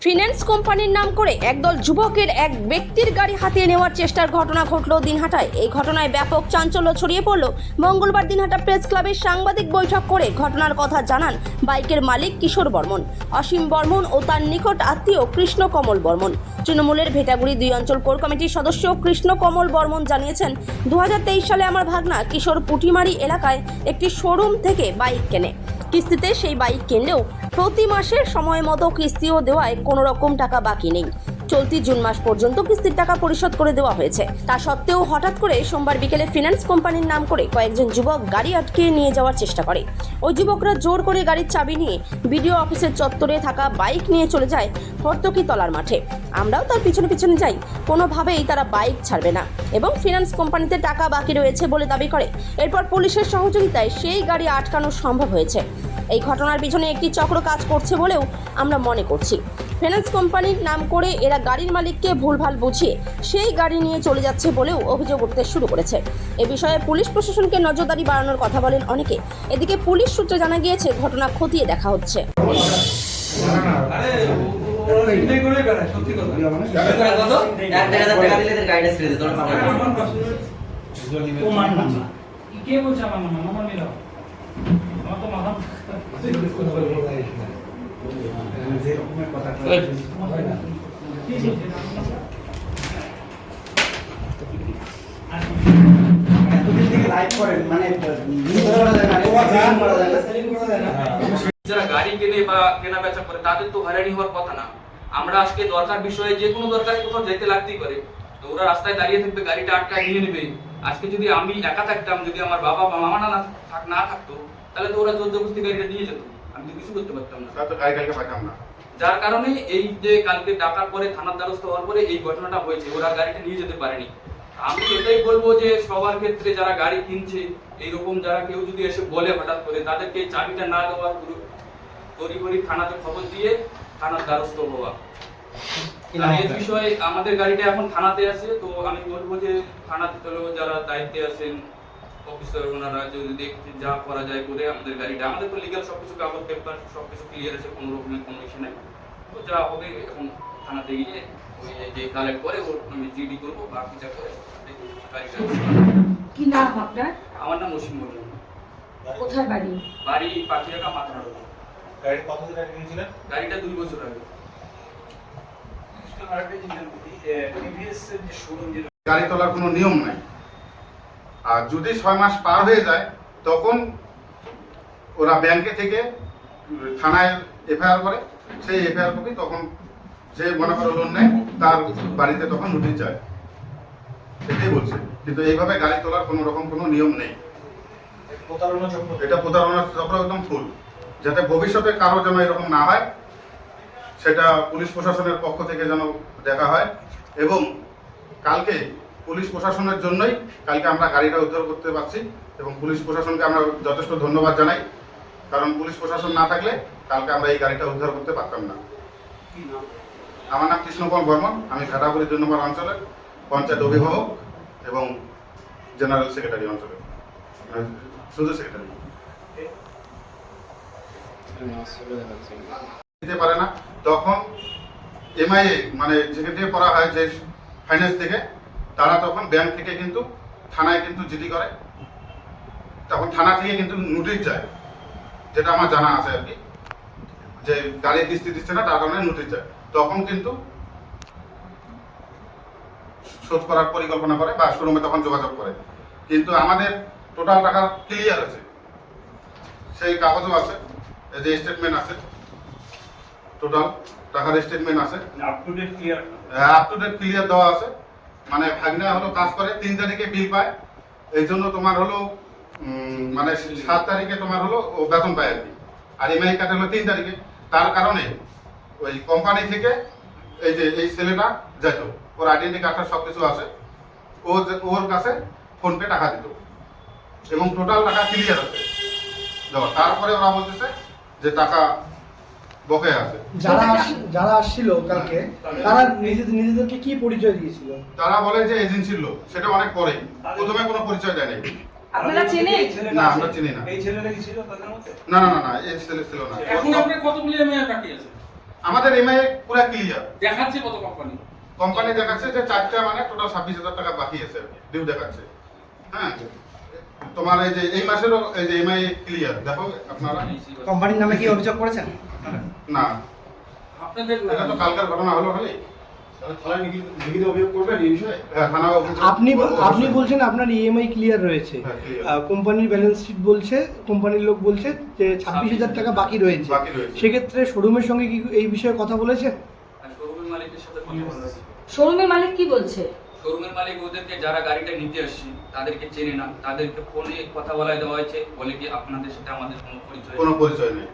Finance কোম্পানির নাম করে একদল যুবকের এক ব্যক্তির গাড়ি হাতিয়ে নেওয়ার চেষ্টার ঘটনা ঘটল দিনহাটায়। এই ঘটনায় ব্যাপক চাঞ্চল্য ছড়িয়ে পড়ল। মঙ্গলবার দিনহাটা প্রেস ক্লাবের সাংবাদিক বৈঠক করে ঘটনার কথা জানান বাইকের মালিক কিশোর বর্মন, অসীম বর্মন ও তার নিকট আত্মীয় কৃষ্ণ কমল বর্মন। তৃণমূলের ভেটাগুড়ি 2 অঞ্চল কোর কমিটির সদস্য কৃষ্ণ কমল বর্মন জানিয়েছেন, 2023 সালে আমার ভাগনা কিশোর পুটিমারি এলাকায় একটি শোরুম থেকে বাইক কেনে। কিস্তিতে সেই বাইক কিনলেও প্রতি মাসের সময় মতো কিস্তিও দেওয়ায় কোনো রকম টাকা বাকি নেই। চলতি জুন মাস পর্যন্ত কিস্তির টাকা পরিশোধ করে দেওয়া হয়েছে। তা সত্ত্বেও হঠাৎ করে সোমবার বিকেলে ফিন্যান্স কোম্পানির নাম করে কয়েকজন যুবক গাড়ি আটকে নিয়ে যাওয়ার চেষ্টা করে। ওই যুবকরা জোর করে গাড়ির চাবি নিয়ে বিডিও অফিসের চত্বরে থাকা বাইক নিয়ে চলে যায় হর্তকি তলার মাঠে। আমরাও তার পিছনে পিছনে যাই। কোনোভাবেই তারা বাইক ছাড়বে না এবং ফিন্যান্স কোম্পানিতে টাকা বাকি রয়েছে বলে দাবি করে। এরপর পুলিশের সহযোগিতায় সেই গাড়ি আটকানো সম্ভব হয়েছে। এই ঘটনার পিছনে একটি চক্র কাজ করছে বলেও আমরা মনে করছি। ফিন্যান্স কোম্পানির নাম করে এরা গাড়ির মালিককে ভুলভাল বুঝিয়ে সেই গাড়ি নিয়ে চলে যাচ্ছে বলেও অভিযোগ উঠতে শুরু করেছে। এ বিষয়ে পুলিশ প্রশাসনকে নজরদারি বাড়ানোর কথা বলেন অনেকে। এদিকে পুলিশ সূত্রে জানা গিয়েছে ঘটনা খতিয়ে দেখা হচ্ছে। যারা গাড়ি কেনে বা কেনা বেচা করে তাদের তো হয়রানি হওয়ার কথা না। আমরা আজকে দরকার বিষয়ে যে কোনো দরকারে কোথাও যেতে লাগতেই পারে, তো ওরা রাস্তায় দাঁড়িয়ে থাকবে, গাড়িটা আটকায় নিয়ে নেবে। আজকে যদি আমি একা থাকতাম, যদি আমার বাবা বা মামা না থাকতো, তাহলে তো ওরা জোর জবরদস্তি গাড়িটা নিয়ে যেত, আমি তো কিছু করতে পারতাম না। যার কারণে এই যে কালকে ডাকার পরে থানার দ্বারস্থ হওয়ার পরে এই ঘটনাটা হয়েছে, ওরা গাড়িটা নিয়ে যেতে পারেনি। আমি এটাই বলবো যে সবার ক্ষেত্রে যারা গাড়ি কিনছে, এইরকম যারা কেউ যদি এসে বলে হঠাৎ করে, তাদেরকে চাবিটা না দেওয়ার তড়িঘড়ি থানাতে খবর দিয়ে থানার দ্বারস্থ হওয়া। এই বিষয়ে আমাদের গাড়িটা এখন থানাতে আছে, তো আমি বলবো যে থানাতে যারা দায়িত্বে আছেন অফিসার, ওনারা যদি দেখতে যা করা যায় করে আমাদের গাড়িটা, আমাদের তো লিগ্যাল সবকিছু কাগজ পেপার সবকিছু ক্লিয়ার আছে, কোনো রকমের কোনো ইস্যু নেই। তো যা হবে এখন থানাতে গিয়ে ওই যে কালেক্ট করে ওর আমি জিডি করবো, বাকি যা করে গাড়িটা। কি নাম আপনার? আমার নাম অসীম বর্মন। কোথায় বাড়ি? বাড়ি পাখিরাকা মাথার। গাড়ি কতদিন আগে নিয়েছিলেন? গাড়িটা 2 বছর আগে। গাড়ি তোলার কোনো নিয়ম নাই, আর যদি 6 মাস পার হয়ে যায় তখন ওরা ব্যাংকে থেকে থানায় এফআইআর করে, সেই এফআইআর কপি তখন যে মনে করে লোন নেয় তার বাড়িতে তখন নোটিশ যায়, এটাই বলছে। কিন্তু এইভাবে গাড়ি তোলার কোনো রকম কোনো নিয়ম নেই। এটা প্রতারণা চক্র একদম ফুল। যাতে ভবিষ্যতে কারো যেন এরকম না হয় সেটা পুলিশ প্রশাসনের পক্ষ থেকে যেন দেখা হয়। এবং কালকে পুলিশ প্রশাসনের জন্যই কালকে আমরা গাড়িটা উদ্ধার করতে পারছি এবং পুলিশ প্রশাসনকে আমরা যথেষ্ট ধন্যবাদ জানাই, কারণ পুলিশ প্রশাসন না থাকলে কালকে আমরা এই গাড়িটা উদ্ধার করতে পারতাম না। আমার নাম কৃষ্ণ কমল বর্মন, আমি ভেটাগুড়ি 2 নম্বর অঞ্চলের পঞ্চায়েত অভিভাবক এবং জেনারেল সেক্রেটারি অঞ্চলের শুধু সেক্রেটারি। দিতে পারে না তখন এমআইএ মানে যেখান থেকে করা হয় যে ফাইন্যান্স থেকে, তারা তখন ব্যাংক থেকে কিন্তু থানায় কিন্তু জিডি করে, তখন থানা থেকে কিন্তু নোটিশ যায়, যেটা আমার জানা আছে আর কি, যে গাড়ির কিস্তি দিচ্ছে না তার কারণে নোটিশ যায়। তখন কিন্তু শোধ করার পরিকল্পনা করে বা শোরুমে তখন যোগাযোগ করে। কিন্তু আমাদের টোটাল টাকা ক্লিয়ার আছে, সেই কাগজও আছে, এই যে স্টেটমেন্ট আছে, টোটাল টাকার স্টেটমেন্ট আছে, আপ টু ডেট ক্লিয়ার দেওয়া আছে। মানে ভাগনা হলো কাজ করে 3 তারিখে বিল পায়, এই জন্য তোমার হলো মানে 7 তারিখে তোমার হলো ও বেতন পায় আর কি, আর এমআই কাটে হলো 3 তারিখে। তার কারণে ওই কোম্পানি থেকে এই যে এই ছেলেটা যেত, ওর আইডেন্টি কার্ডটা সব কিছু আছে, ওর কাছে ফোনপে টাকা দিত এবং টোটাল টাকা ক্লিয়ার আছে। তারপরে ওরা বলতেছে যে টাকা বকে আছে। যারা আসছিল কালকে তারা নিজেদেরকে কি পরিচয় দিয়েছিল? তারা বলে যে এজেন্সির লোক, সেটা অনেক পরে, প্রথমে কোনো পরিচয় দেয়নি। আপনারা চেনেন? না, আমরা চিনি না। এই ছেলেটা কি ছিল তাদের মধ্যে? না, এই ছেলে ছিল না। এখন আপনি কতগুলি এমআই বাকি আছে? আমাদের এমআই পুরো ক্লিয়ার। দেখাচ্ছে কত কোম্পানি? কোম্পানি দেখাচ্ছে যে 4টা মানে টোটাল 26,000 টাকা বাকি আছে, ডিউ দেখাচ্ছে। হ্যাঁ, তোমার এই যে এই মাসেরও এই যে এমআই ক্লিয়ার, দেখো আপনারা। কোম্পানির নামে কি অভিযোগ করেছেন? না, আপনাদের এটা তো কালকার ঘটনা হলো খালি। তাহলে থানায় লিখিত অভিযোগ করবেন এই বিষয়ে? হ্যাঁ, থানা আপনি বলছেন আপনার ইএমআই ক্লিয়ার রয়েছে, হ্যাঁ, clear। কোম্পানির ব্যালেন্স শিট বলছে, কোম্পানির লোক বলছে যে 26,000 টাকা বাকি রয়েছে। বাকি রয়েছে। সেক্ষেত্রে শোরুমের সঙ্গে কি এই বিষয়ে কথা বলেছেন? শোরুমের মালিকের সাথে কথা বলেছি। শোরুমের মালিক কি বলছে? শোরুমের মালিক ওদেরকে যারা গাড়িটা নিতে আসছে তাদেরকে চেনে না, তাদেরকে ফোনে কথা বলায় দেওয়া হয়েছে, বলে কি আপনাদের সাথে আমাদের কোনো পরিচয় কোনো নেই। পরিচয় নেই।